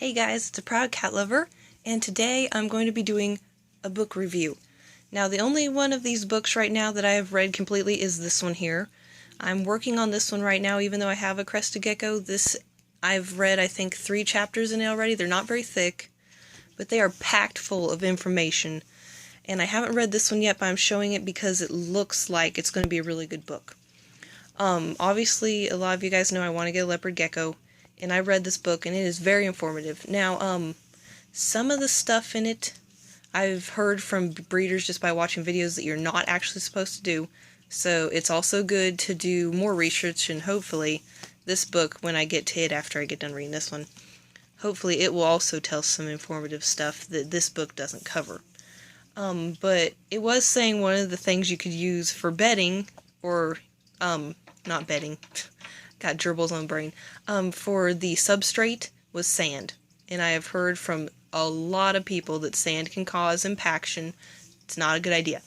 Hey guys, it's a proud cat lover, and today I'm going to be doing a book review. Now, the only one of these books right now that I have read completely is this one here. I'm working on this one right now, even though I have a Crested Gecko. I've read, I think, 3 chapters in it already. They're not very thick, but they are packed full of information. And I haven't read this one yet, but I'm showing it because it looks like it's going to be a really good book. Obviously, a lot of you guys know I want to get a Leopard Gecko. And I read this book, and it is very informative. Now, some of the stuff in it, I've heard from breeders just by watching videos that you're not actually supposed to do. So it's also good to do more research, and hopefully this book, when I get to it after I get done reading this one, hopefully it will also tell some informative stuff that this book doesn't cover. But it was saying one of the things you could use for bedding, or, not bedding, got gerbils on brain, for the substrate was sand. And I have heard from a lot of people that sand can cause impaction. It's not a good idea.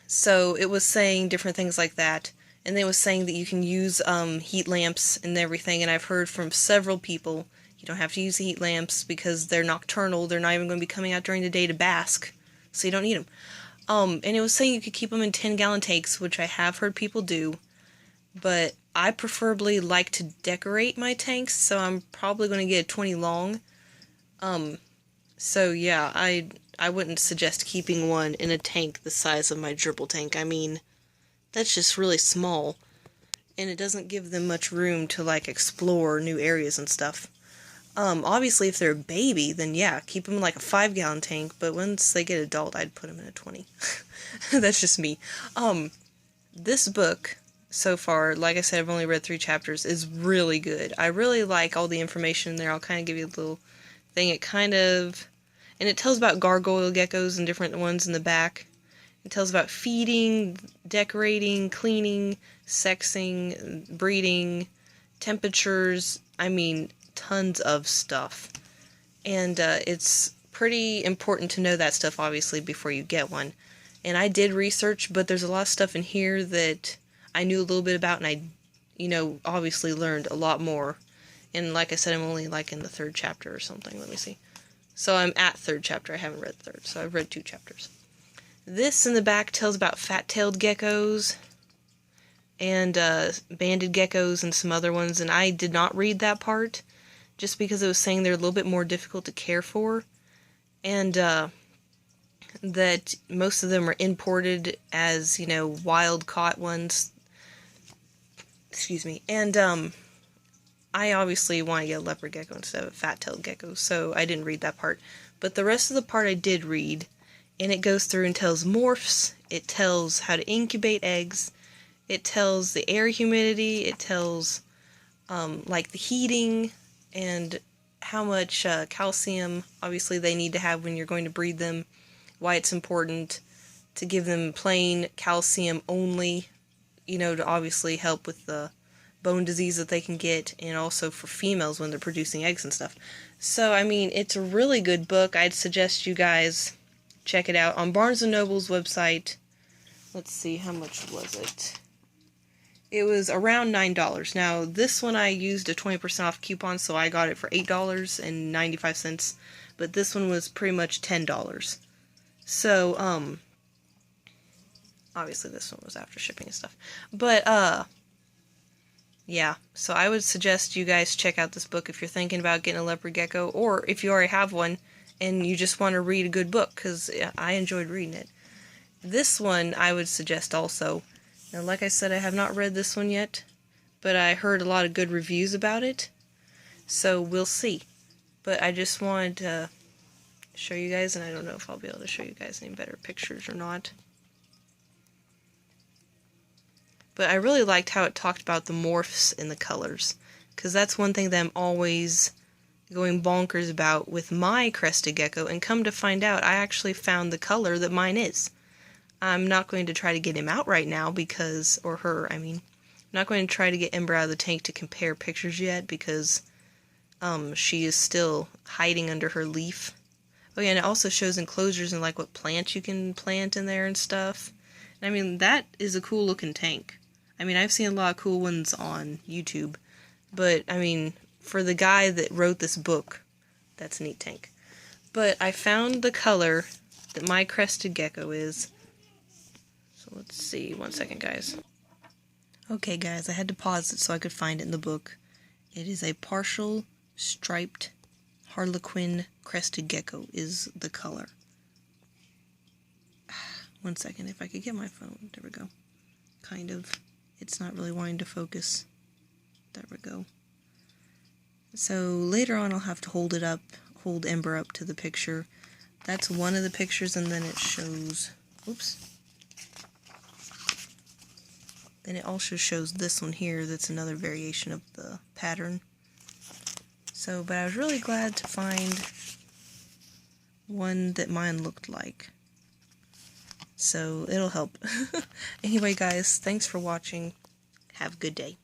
So it was saying different things like that. And then it was saying that you can use heat lamps and everything. And I've heard from several people, you don't have to use heat lamps because they're nocturnal. They're not even going to be coming out during the day to bask. So you don't need them. And it was saying you could keep them in 10-gallon tanks, which I have heard people do. But I preferably like to decorate my tanks, so I'm probably going to get a 20 long. So yeah, I wouldn't suggest keeping one in a tank the size of my gerbil tank. I mean, that's just really small, and it doesn't give them much room to, like, explore new areas and stuff. Obviously, if they're a baby, then yeah, keep them in, like, a 5-gallon tank, but once they get adult, I'd put them in a 20. That's just me. This book, so far, like I said, I've only read 3 chapters, is really good. I really like all the information in there. I'll kind of give you a little thing. And it tells about gargoyle geckos and different ones in the back. It tells about feeding, decorating, cleaning, sexing, breeding, temperatures, I mean, tons of stuff. And it's pretty important to know that stuff, obviously, before you get one. And I did research, but there's a lot of stuff in here that I knew a little bit about, and I, obviously learned a lot more. And like I said, I'm only, like, in the 3rd chapter or something. Let me see. So I'm at 3rd chapter. I haven't read 3rd, so I've read 2 chapters. This in the back tells about fat-tailed geckos and banded geckos and some other ones, and I did not read that part just because it was saying they're a little bit more difficult to care for, and that most of them are imported as, wild-caught ones. Excuse me. And I obviously want to get a leopard gecko instead of a fat-tailed gecko, so I didn't read that part. But the rest of the part I did read, and it goes through and tells morphs, it tells how to incubate eggs, it tells the air humidity, it tells, like, the heating, and how much calcium, obviously, they need to have when you're going to breed them, why it's important to give them plain calcium only, to obviously help with the bone disease that they can get, and also for females when they're producing eggs and stuff. So, I mean, it's a really good book. I'd suggest you guys check it out on Barnes & Noble's website. Let's see, how much was it? It was around $9. Now, this one I used a 20% off coupon, so I got it for $8.95, but this one was pretty much $10. So, obviously this one was after shipping and stuff. But, yeah, so I would suggest you guys check out this book if you're thinking about getting a leopard gecko, or if you already have one and you just want to read a good book, because I enjoyed reading it. This one I would suggest also. Now, like I said, I have not read this one yet, but I heard a lot of good reviews about it, so we'll see. But I just wanted to show you guys, and I don't know if I'll be able to show you guys any better pictures or not. But I really liked how it talked about the morphs and the colors, because that's one thing that I'm always going bonkers about with my Crested Gecko, and come to find out, I actually found the color that mine is. I'm not going to try to get him out right now because, or her, I mean, I'm not going to try to get Ember out of the tank to compare pictures yet because she is still hiding under her leaf. Oh yeah, and it also shows enclosures and, like, what plants you can plant in there and stuff. And I mean, that is a cool looking tank. I mean, I've seen a lot of cool ones on YouTube, but I mean, for the guy that wrote this book. That's a neat tank. But I found the color that my Crested Gecko is. So let's see. 1 second, guys. Okay, guys, I had to pause it so I could find it in the book. It is a partial striped Harlequin Crested Gecko is the color. 1 second, if I could get my phone. There we go. Kind of. It's not really wanting to focus. There we go. So later on I'll have to hold Ember up to the picture. That's one of the pictures, and then it shows, oops. Then it also shows this one here that's another variation of the pattern. So, but I was really glad to find one that mine looked like. So it'll help. Anyway, guys, thanks for watching. Have a good day.